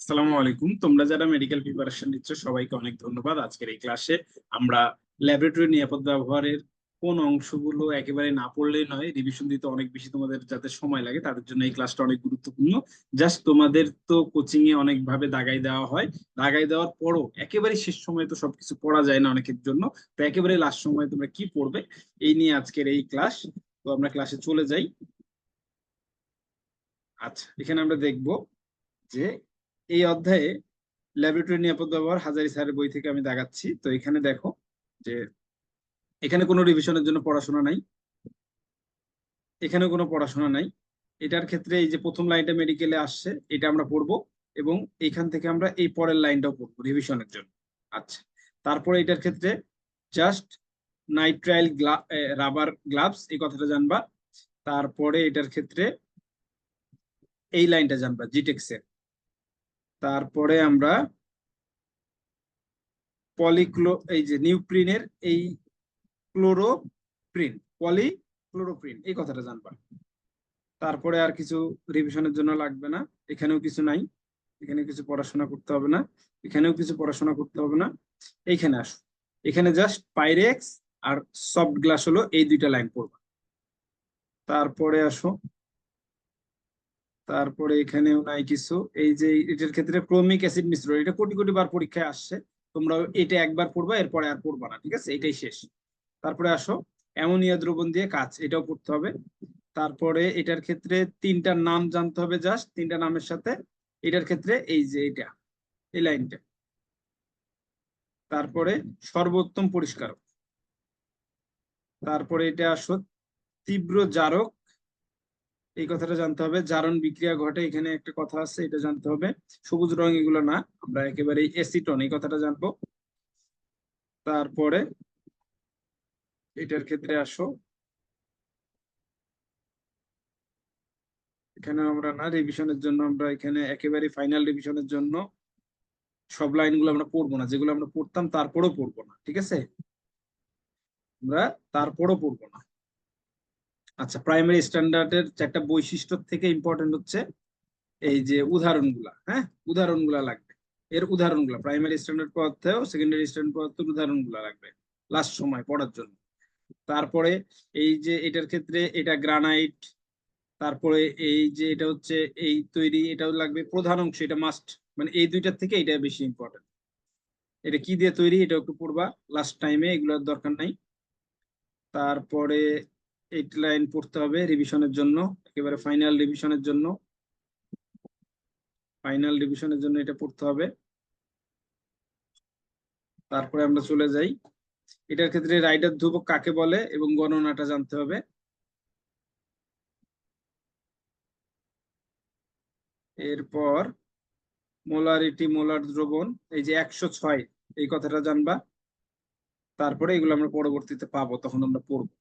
আসসালামু আলাইকুম। তোমরা যারা মেডিকেল প্রিপারেশন নিচ্ছ সবাইকে অনেক ধন্যবাদ। আজকের এই ক্লাসে আমরা ল্যাবরেটরি নিরাপদ ব্যবহারের কোন অংশগুলো একেবারে না পড়লেই নয়, রিভিশন দিতে অনেক বেশি তোমাদের যাতে সময় লাগে তাদের জন্য এই ক্লাসটা অনেক গুরুত্বপূর্ণ। জাস্ট তোমাদের তো কোচিং এ অনেক ভাবে দাগাই দেওয়া হয়, দাগাই দেওয়ার পরও একেবারে শেষ সময় তো সবকিছু পড়া যায় না অনেকের জন্য। তো একেবারে লাস্ট সময় তোমরা কি পড়বে এই নিয়ে আজকের এই ক্লাস। তো আমরা ক্লাসে চলে যাই। আচ্ছা, এখানে আমরা দেখব যে এই অধ্যায়ে ল্যাবরেটরি নিরাপদ ব্যবহার হাজারি স্যারের বই থেকে আমি দেখাচ্ছি। তো এখানে দেখো যে এখানে কোনো রিভিশনের জন্য পড়াশোনা নাই, এখানে কোনো পড়াশোনা নাই। এটার ক্ষেত্রে এই যে প্রথম লাইনটা মেডিকেলে আসছে এটা আমরা পড়বো, এবং এইখান থেকে আমরা এই পরের লাইনটাও পড়বো রিভিশনের জন্য। আচ্ছা, তারপরে এটার ক্ষেত্রে জাস্ট নাইট্রাইল রাবার গ্লাভস এই কথাটা জানবা। তারপরে এটার ক্ষেত্রে এই লাইনটা জানবা জিটেক্সের। তারপরে আমরা এই যে নিউপ্রিনের এই ক্লোরোপ্রিন, পলিক্লোরোপ্রিন এই কথাটা জানবা। তারপরে আর কিছু রিভিশনের জন্য লাগবে না, এখানেও কিছু নাই, এখানে কিছু পড়াশোনা করতে হবে না, এখানেও কিছু পড়াশোনা করতে হবে না। এইখানে আসো, এখানে জাস্ট পাইরেক্স আর সফট গ্লাস হলো এই দুইটা লাইন পড়বা। তারপরে আসো, তারপরে এখানেও নাই কিছু। এই যে এটার ক্ষেত্রে ক্রোমিক অ্যাসিড মিশ্রণ, এটা কোটি কোটি বার পরীক্ষায় আসছে, তোমরা এটা একবার পড়বা এরপরে আর পড়বা না, ঠিক আছে, এটাই শেষ। তারপরে আসো, অ্যামোনিয়া দ্রবণ দিয়ে কাজ, এটাও পড়তে হবে। তারপরে এটার ক্ষেত্রে তিনটা নাম জানতে হবে, জাস্ট তিনটা নামের সাথে এটার ক্ষেত্রে এই যে এটা এই লাইনটা। তারপরে সর্বোত্তম পরিষ্কারক। তারপরে এটা আসো, তীব্র জারক এই কথাটা জানতে হবে, জারণ বিক্রিয়া ঘটে এখানে একটা কথা আছে এটা জানতে হবে। সবুজ রং এগুলো না, আমরা একেবারে এসিটন এই কথাটা জানবো। তারপরে এটার ক্ষেত্রে আসো, এখানে আমরা না, রিভিশনের জন্য আমরা এখানে একেবারে ফাইনাল রিভিশনের জন্য সব লাইনগুলো আমরা পড়বো না, যেগুলো আমরা পড়তাম তারপরেও পড়বো না, ঠিক আছে, আমরা তারপরও পড়বো না। আচ্ছা, প্রাইমারি স্ট্যান্ডার্ডের চারটা বৈশিষ্ট্য থেকে ইম্পর্টেন্ট হচ্ছে এই যে উদাহরণগুলা, হ্যাঁ উদাহরণগুলা লাগবে। এর উদাহরণগুলা প্রাইমারি স্ট্যান্ডার্ড পদার্থেও সেকেন্ডারি স্ট্যান্ডার্ড পদার্থের উদাহরণগুলা লাগবে লাস্ট সময় পড়ার জন্য। তারপরে এই যে এটার ক্ষেত্রে এটা গ্রানাইট, তারপরে এই যে এটা হচ্ছে এই তৈরি, এটাও লাগবে প্রধান অংশ, এটা মাস্ট, মানে এই দুইটার থেকে এটা বেশি ইম্পর্টেন্ট। এটা কি দিয়ে তৈরি এটা একটু পড়বা লাস্ট টাইমে, এগুলোর দরকার নাই। তারপরে এইট লাইন পড়তে হবে রিভিশনের জন্য, একেবারে ফাইনাল রিভিশনের জন্য, ফাইনাল রিভিশনের জন্য এটা পড়তে হবে। তারপরে আমরা চলে যাই, এটার ক্ষেত্রে রাইডার ধ্রুবক কাকে বলে এবং গণনাটা জানতে হবে। এরপর মোলারিটি, মোলার দ্রবণ, এই যে 106 এই কথাটা জানবা। তারপরে এগুলো আমরা পরবর্তীতে পাবো, তখন আমরা পড়বো,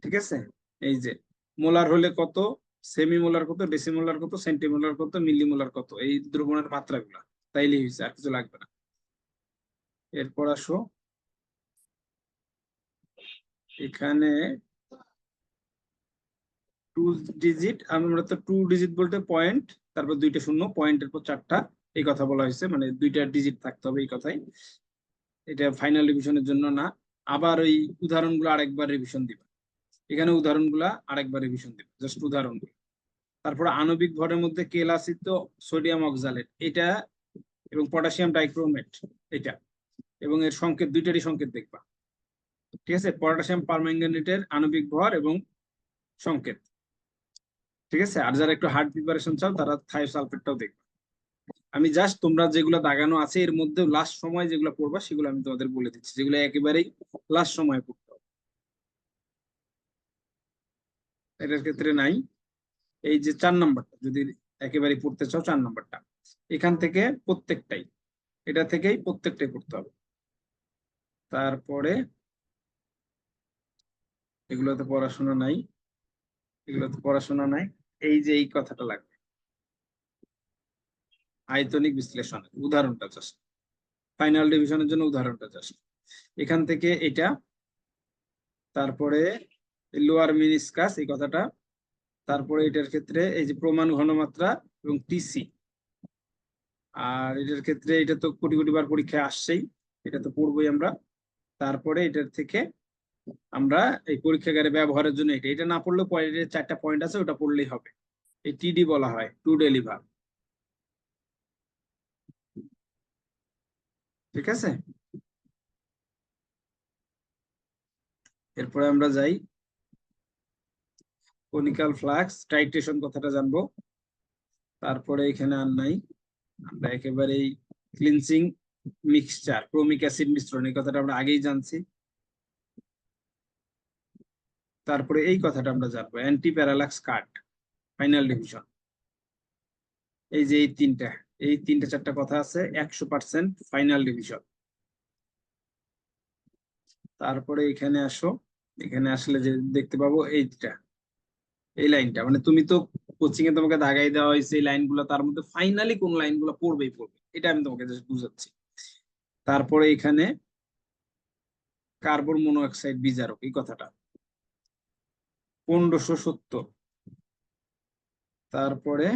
ঠিক আছে। এই যে মোলার হলে কত, সেমি মোলার কত, ডেসিমোলার কত, সেন্টিমোলার কত, মিলিমোলার কত, এই দ্রবণের মাত্রাগুলা, তাইলেই হয়েছে, আর কিছু লাগবে না। এরপর আসো, এখানে টু ডিজিট, আমরা তো টু ডিজিট বলতে পয়েন্ট, তারপর দুইটা শূন্য, পয়েন্টের পর চারটা, এই কথা বলা হয়েছে, মানে দুইটা ডিজিট থাকতে হবে এই কথাই। এটা ফাইনাল রিভিশনের জন্য না, আবার ওই উদাহরণগুলো আরেকবার রিভিশন দিবা, এখানে উদাহরণগুলা আরেকবার রিভিশন দিবা, জাস্ট উদাহরণগুলো। তারপর আণবিক ভরের মধ্যে কেলাসিত সোডিয়াম অক্সালেট এটা, এবং পটাশিয়াম ডাইক্রোমেট এটা, এবং এর সংকেত দুইটারই সংকেত দেখবা, ঠিক আছে, পটাশিয়াম পারম্যাঙ্গানেটের আণবিক ভর এবং সংকেত, ঠিক আছে। আর যারা একটু হার্ড প্রিপারেশন চাও তারা থায়োসালফেটটাও দেখবে। আমি জাস্ট তোমরা যেগুলো দাগানো আছে এর মধ্যে লাস্ট সময় যেগুলো পড়বা সেগুলো আমি তোমাদের বলে দিচ্ছি, যেগুলো একেবারেই লাস্ট সময় পড়তে হবে, এটার ক্ষেত্রে নাই। এই যে 4 নম্বরটা যদি একেবারে পড়তে চাও, 4 নম্বরটা এখান থেকে প্রত্যেকটাই, এটা থেকেই প্রত্যেকটাই পড়তে হবে। তারপরে এগুলোতে পড়াশোনা নাই, এগুলোতে পড়াশোনা নাই। এই যে এই কথাটা লাগবে, আয়তনিক বিশ্লেষণের উদাহরণটা জাস্ট, ফাইনাল ডিভিশনের জন্য উদাহরণটা জাস্ট এখান থেকে এটা। তারপরে লোয়ার মিনিসকাস এই কথাটা। তারপরে এটার ক্ষেত্রে এই যে প্রমাণ ঘনমাত্রা এবং টিসি, আর এটার ক্ষেত্রে এটা তো কোটি কোটি বার পরীক্ষায় আসছেই, এটা তো পড়বোই আমরা। তারপরে এটার থেকে আমরা এই পরীক্ষাগারে ব্যবহারের জন্য এটা এটা না পড়লেও পয়েন্টের 4টা পয়েন্ট আছে, ওটা পড়লেই হবে। এই টিডি বলা হয় টু ডেলিভার। ঠিক আছে, এরপরে আমরা যাই কনিক্যাল ফ্লাক্স টাইট্রেশন কথাটা জানবো। তারপরে এখানে আর নাই, আমরা একেবারেই ক্লিনসিং মিক্সচার ক্রোমিক অ্যাসিড মিশ্রণ এই কথাটা আমরা আগেই জানছি। তারপরে এই কথাটা আমরা জানবো অ্যান্টি প্যারালাক্স কাট ফাইনাল ডিভিশন। এই যে এই তিনটা চারটা কথা আছে 100% ফাইনাল ডিভিশন। তারপরে এখানে আসো, এখানে আসলে যে দেখতে পাবো এইটা, এই লাইনটা মানে তুমি তো কোচিং এ তোমাকে দাগাই দেওয়া হয়েছে এই লাইনগুলো, তার মধ্যে ফাইনালি কোন লাইনগুলো পড়বেই পড়বে, এটা আমি তোমাকে জাস্ট বুঝাচ্ছি। তারপরে এখানে কার্বন মনোঅক্সাইড বিজারক এই কথাটা 1570। তারপরে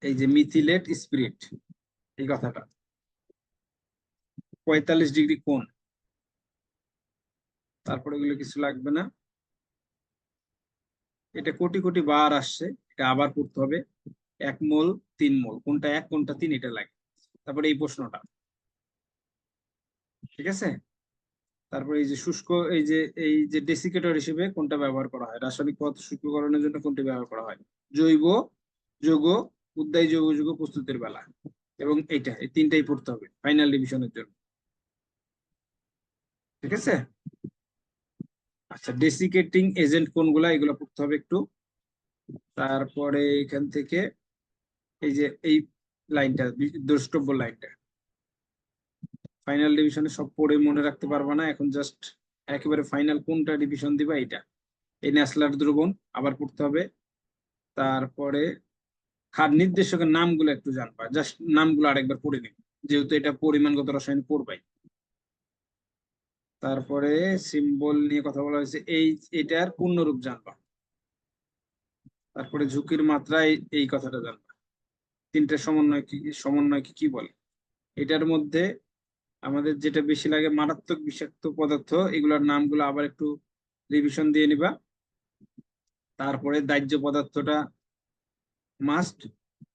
এই যে মিথিলেট স্পিরিট এই কথাটা 45 ডিগ্রি কোণ। তারপরে এগুলো কিছু লাগবে না, এটা কোটি কোটি বার আসছে, এটা আবার পড়তে হবে। 1 মোল 3 মোল, কোনটা 1 কোনটা 3 এটা লাগে। তারপরে এই প্রশ্নটা, ঠিক আছে। তারপরে এই যে শুষ্ক, এই যে ডেসিকেটর হিসেবে কোনটা ব্যবহার করা হয়, রাসায়নিক পদার্থ শুষ্ককরণের জন্য কোনটি ব্যবহার করা হয়, জৈব যৌগ, উদ্বায়ী জৈব যৌগ প্রস্তুতের বেলা। এবং এইটা এই তিনটাই পড়তে হবে ফাইনাল ডিভিশনের জন্য। ঠিক আছে, আচ্ছা ডেসিকেটিং এজেন্ট কোনগুলা এগুলো পড়তে হবে একটু। তারপরে এখান থেকে এই যে এই লাইনটা দ্রষ্টব্য লাইনটা ফাইনাল ডিভিশনে সব পড়ে মনে রাখতে পারবা না, এখন জাস্ট একেবারে ফাইনাল কোনটা ডিভিশন দিবা এটা। এই ন্যাসলার দ্রবণ আবার পড়তে হবে। তারপরে খাদ নির্দেশকের নামগুলো একটু জানবা, জাস্ট নামগুলো আরেকবার পড়ে নিবে, যেহেতু এটা পরিমাণগত রসায়ন পড়বাই। তারপরে সিম্বল নিয়ে কথা বলা হয়েছে, এটার পূর্ণরূপ জানবা। তারপরে ঝুঁকির মাত্রা এই কথাটা জানবা। তিনটা সমন্বয়কে কি বলে। এটার মধ্যে আমাদের যেটা বেশি লাগে মারাত্মক বিষাক্ত পদার্থ, এগুলোর নামগুলো আবার একটু রিভিশন দিয়ে নিবা। তারপরে দাহ্য পদার্থটা মাস্ট,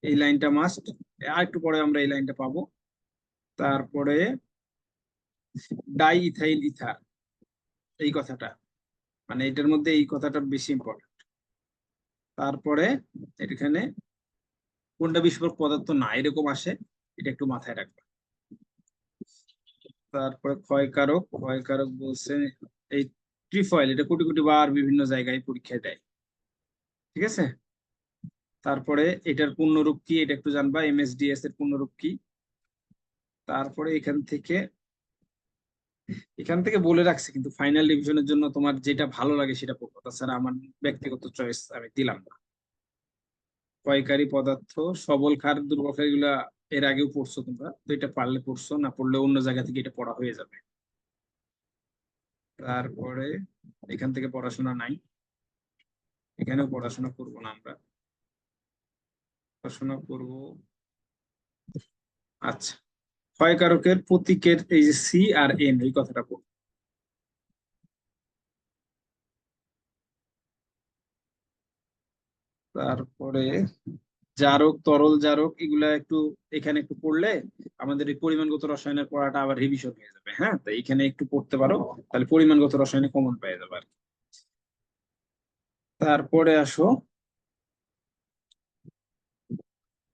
এই লাইনটা মাস্ট, আর একটু পরে আমরা এই লাইনটা পাবো। তারপরে ডাই ইথাইল ইথার এই কথাটা, মানে এটার মধ্যে এই কথাটা বেশি ইম্পর্টেন্ট। তারপরে এখানে কোনটা বিস্ফোরক পদার্থ না এরকম আসে, এটা একটু মাথায় রাখবে। তারপরে ক্ষয়কারক, ক্ষয়কারক বলছে এই ট্রিফয়েল, এটা কোটি কোটি বার বিভিন্ন জায়গায় পরীক্ষায় দেয়। ঠিক আছে, তারপরে এটার পূর্ণরূপ কি এটা একটু জানবা, এমএসডিএস এর পূর্ণরূপ কি। তারপরে এখান থেকে বলে রাখছি, কিন্তু ফাইনাল ডিভিশনের জন্য তোমার যেটা ভালো লাগে সেটা পড়বো, তাছাড়া আমার ব্যক্তিগত চয়েস আমি দিলাম না। ক্ষয়কারী পদার্থ, সবল ক্ষার, দুর্বল ক্ষার, এগুলা এর আগেও পড়ছো তোমরা, তো এটা পারলে পড়ছো, না পড়লে অন্য জায়গা থেকে এটা পড়া হয়ে যাবে। তারপরে এখান থেকে পড়াশোনা নাই, এখানেও পড়াশোনা করবো না আমরা, পড়াশোনা করবো। আচ্ছা, ক্ষয়কারকের প্রতীকের এই যে সি আর এন এই কথাটা পড়বো। তারপরে জারক, তরল জারক, এগুলা একটু এখানে একটু পড়লে আমাদের এই পরিমাণগত রসায়নের পড়াটা আবার রিভিশন হয়ে যাবে। হ্যাঁ, তো এখানে একটু পড়তে পারো, তাহলে পরিমাণগত রসায়নে কমন পেয়ে যাবে আর কি। তারপরে আসো,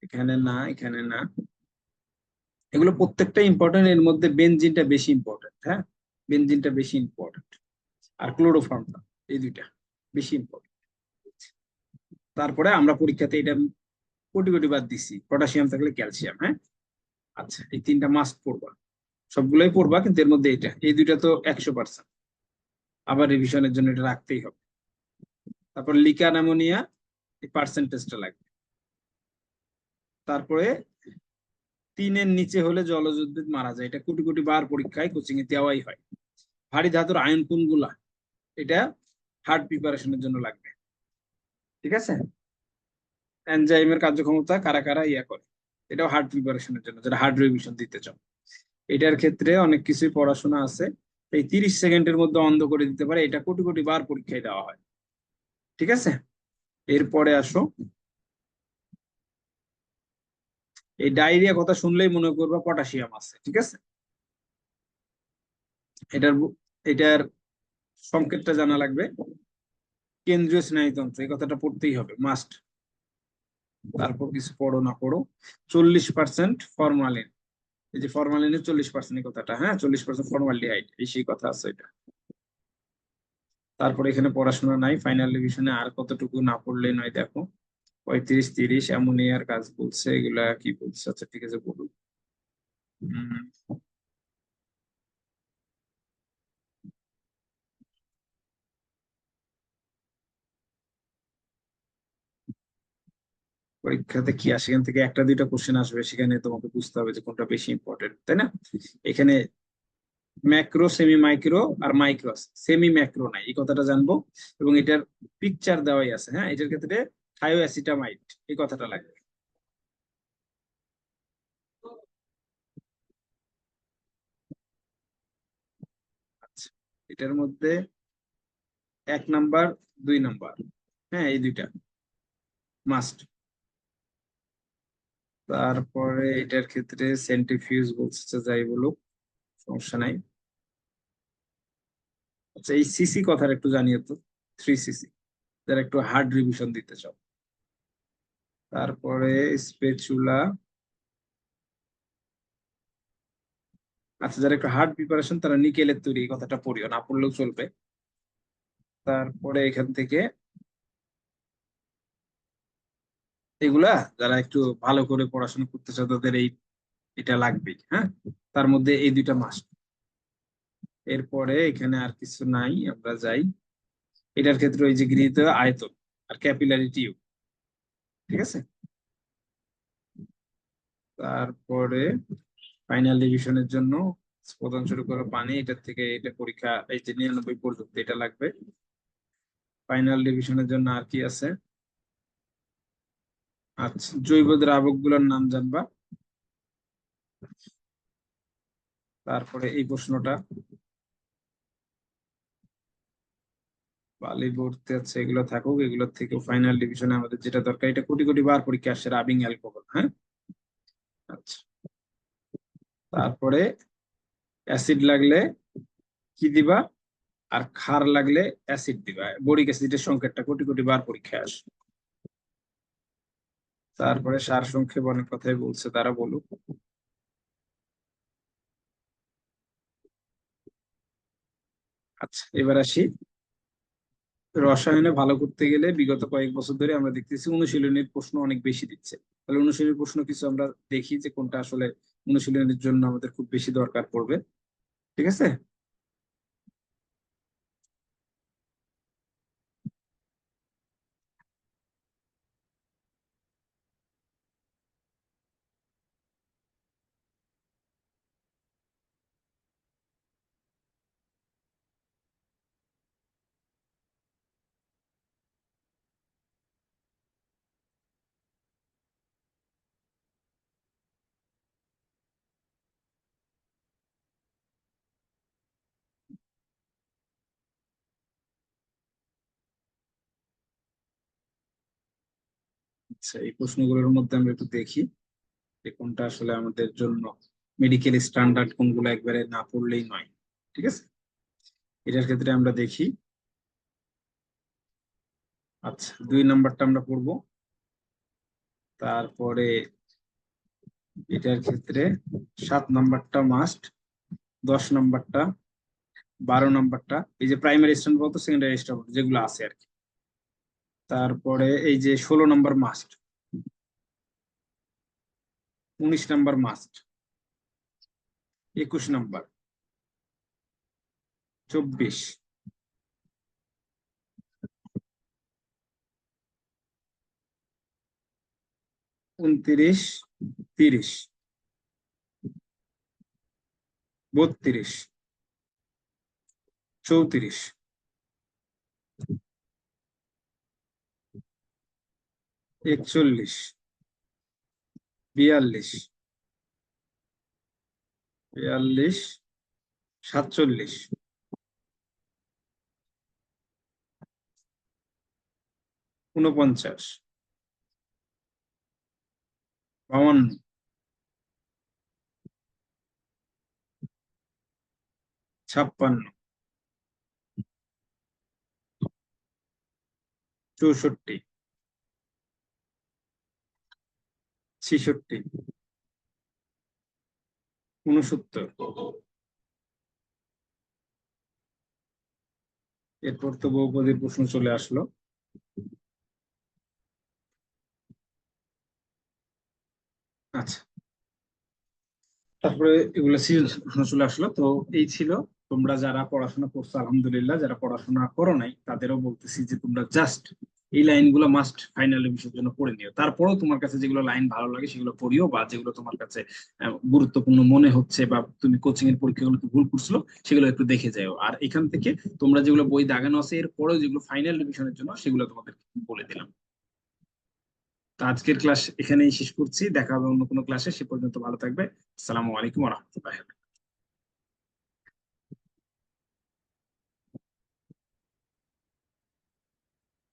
এখানে না, এখানে না, এগুলো প্রত্যেকটা ইম্পর্টেন্ট, এর মধ্যে বেনজিনটা বেশি ইম্পর্টেন্ট। হ্যাঁ, বেনজিনটা বেশি ইম্পর্টেন্ট, আর ক্লোরোফর্মটা, এই দুইটা বেশি ইম্পর্টেন্ট। তারপরে আমরা পরীক্ষাতে এটা কোটি কোটি বাদ দিছি, পটাশিয়াম থাকলে ক্যালসিয়াম। হ্যাঁ, আচ্ছা এই তিনটা মাস্ট পড়বা, সবগুলোই পড়বা, কিন্তু এর মধ্যে এই দুইটা তো 100%, আবার রিভিশনের জন্য এটা রাখতেই হবে। তারপর লিকার অ্যামোনিয়া, এই পার্সেন্টেজটা লাগবে। তারপরে 3-এর নিচে হলে জলজ উদ্ভিদ মারা যায়, এটা কোটি কোটি বার পরীক্ষায় কোচিং এ দেওয়াই হয়। ভারী ধাতুর আয়ন কোনগুলা, এটা হার্ড প্রিপারেশনের জন্য লাগবে। ঠিক আছে, এনজাইমের কার্যক্ষমতা কারা কারা ইয়া করে, এটাও হার্ড প্রিপারেশনের জন্য, যারা হার্ড রিভিশন দিতে চাও। এটার ক্ষেত্রে অনেক কিছুই পড়াশোনা আছে, এই 30 সেকেন্ডের মধ্যে অন্ধ করে দিতে পারে, এটা কোটি কোটি বার পরীক্ষায় দেওয়া হয়। ঠিক আছে, এরপরে আসো, এই ডায়রিয়া কথা শুনলেই মনে করবা পটাশিয়াম আছে। ঠিক আছে, এটার এটার সংকেতটা জানা লাগবে, কেন্দ্রীয় স্নায়ুতন্ত্র, এই কথাটা পড়তেই হবে, মাস্ট। তারপর কিছু পড়ো না পড়ো, 40% ফরমালিন, এই যে ফরমালিনের 40% এই কথাটা, হ্যাঁ 40% ফরমালডিহাইড, এই সেই কথা আছে এটা। তারপরে এখানে পড়াশোনা নাই, ফাইনাল রিভিশনে আর কতটুকু না পড়লে নয়, দেখো 35-30 অ্যামোনিয়ার কাজ বলছে, এগুলা কি বলছে, আচ্ছা ঠিক আছে বলুন। পরীক্ষাতে কি আসে, এখান থেকে একটা দুইটা কোশ্চেন আসবে, সেখানে তোমাকে বুঝতে হবে যে কোনটা বেশি ইম্পর্টেন্ট, তাই না? এখানে ম্যাক্রো, সেমি মাইক্রো আর মাইক্রো আছে, সেমি ম্যাক্রো নাই, এই কথাটা জানবো। এবং এটার পিকচার দেওয়াই আছে, হ্যাঁ এটার ক্ষেত্রে থায়োঅ্যাসিটামাইড, এই কথাটা লাগবে। আচ্ছা, এটার মধ্যে 1 নাম্বার 2 নাম্বার, হ্যাঁ এই দুইটা মাস্ট। তারপরে এটার ক্ষেত্রে সেন্ট্রিফিউজ বলছে, যাই বলুক সমস্যা নাই। আচ্ছা, এই সিসি কথাটা একটু জানিয়ে তো, 3 সিসি, যারা একটু হার্ড রিভিশন দিতে চাও। তারপরে স্পেচুলা, আচ্ছা যারা একটু হার্ড প্রিপারেশন তারা নিকেলের তৈরি, এই কথাটা পড়িও, না পড়লেও চলবে। তারপরে এখান থেকে এগুলা, যারা একটু ভালো করে পড়াশোনা করতে চাও তাদের এটা লাগবেই, হ্যাঁ তার মধ্যে এই দুইটা মাস্ট। এরপরে এখানে আর কিছু নাই, আমরা যাই। এটার ক্ষেত্রে ওই যে গৃহীত আয়তন আর ক্যাপিলারি টিউব, ঠিক আছে। তারপরে ফাইনাল রিভিশনের জন্য প্রদান শুরু করো পানি, এটার থেকে এটা পরীক্ষা, এই যে 99 পর্যন্ত এটা লাগবে। ফাইনাল রিভিশনের জন্য আর কি আছে, আচ্ছা জৈব দ্রাবক গুলোর নাম জানবা। তারপরে এই প্রশ্নটা, বালি ভর্তি আছে, এগুলো থাকুক, এগুলোর থেকে ফাইনাল ডিভিশনে আমাদের যেটা দরকার, এটা কোটি কোটি বার পরীক্ষা আসছে, রাবিং অ্যালকোহল, হ্যাঁ। আচ্ছা, তারপরে অ্যাসিড লাগলে কি দিবা, আর ক্ষার লাগলে অ্যাসিড দিবা, বোরিক অ্যাসিডের সংকেতটা কোটি কোটি বার পরীক্ষায় আসে। তারপরে সার সংক্ষেপ অনেক কথাই বলছে, তারা বলুক। আচ্ছা, এবার আসি, রসায়নে ভালো করতে গেলে বিগত কয়েক বছর ধরে আমরা দেখতেছি অনুশীলনের প্রশ্ন অনেক বেশি দিচ্ছে। তাহলে অনুশীলনের প্রশ্ন কিছু আমরা দেখি যে কোনটা আসলে অনুশীলনের জন্য আমাদের খুব বেশি দরকার পড়বে। ঠিক আছে, আচ্ছা এই প্রশ্নগুলোর মধ্যে আমরা একটু দেখি যে কোনটা আসলে আমাদের জন্য মেডিকেল স্ট্যান্ডার্ড, কোনগুলো একবারে না পড়লেই নয়। ঠিক আছে, এটার ক্ষেত্রে আমরা দেখি। আচ্ছা 2 নাম্বারটা আমরা পড়বো, তারপরে এটার ক্ষেত্রে 7 নাম্বারটা মাস্ট, 10 নাম্বারটা, 12 নাম্বারটা, এই যে প্রাইমারি স্ট্যান্ড বলতো, সেকেন্ডারি স্ট্যান্ড যেগুলো আছে আর কি। তারপরে এই যে 16 number must, 19 number must, 21 number, 24, 29, 30, 32, 34, 41, 42, 42, 47, 49, 52, 56, 64, 66, 69। এরপর তো বহুপদীর প্রশ্ন চলে আসলো। আচ্ছা, তারপরে এগুলো সৃজনশীল চলে আসলো। তো এই ছিল। তোমরা যারা পড়াশোনা করছো আলহামদুলিল্লাহ, যারা পড়াশোনা করো নাই তাদেরও বলতেছি যে তোমরা জাস্ট এই লাইনগুলো মাস্ট ফাইনাল রিভিশনের জন্য পড়ে নিও। তারপরেও তোমার কাছে যেগুলো লাইন ভালো লাগে সেগুলো পড়িও, বা যেগুলো তোমার কাছে গুরুত্বপূর্ণ মনে হচ্ছে বা তুমি কোচিং এর পরীক্ষাগুলোতে ভুল করছো সেগুলো একটু দেখে যাও। আর এখান থেকে তোমরা যেগুলো বই দাগানো আছে এর পরেও যেগুলো ফাইনাল রিভিশনের জন্য সেগুলো তোমাদের বলে দিলাম। তো আজকের ক্লাস এখানেই শেষ করছি, দেখা হবে অন্য কোনো ক্লাসে। সে পর্যন্ত ভালো থাকবে। আসসালামু আলাইকুম ওয়া রাহমাতুল্লাহ।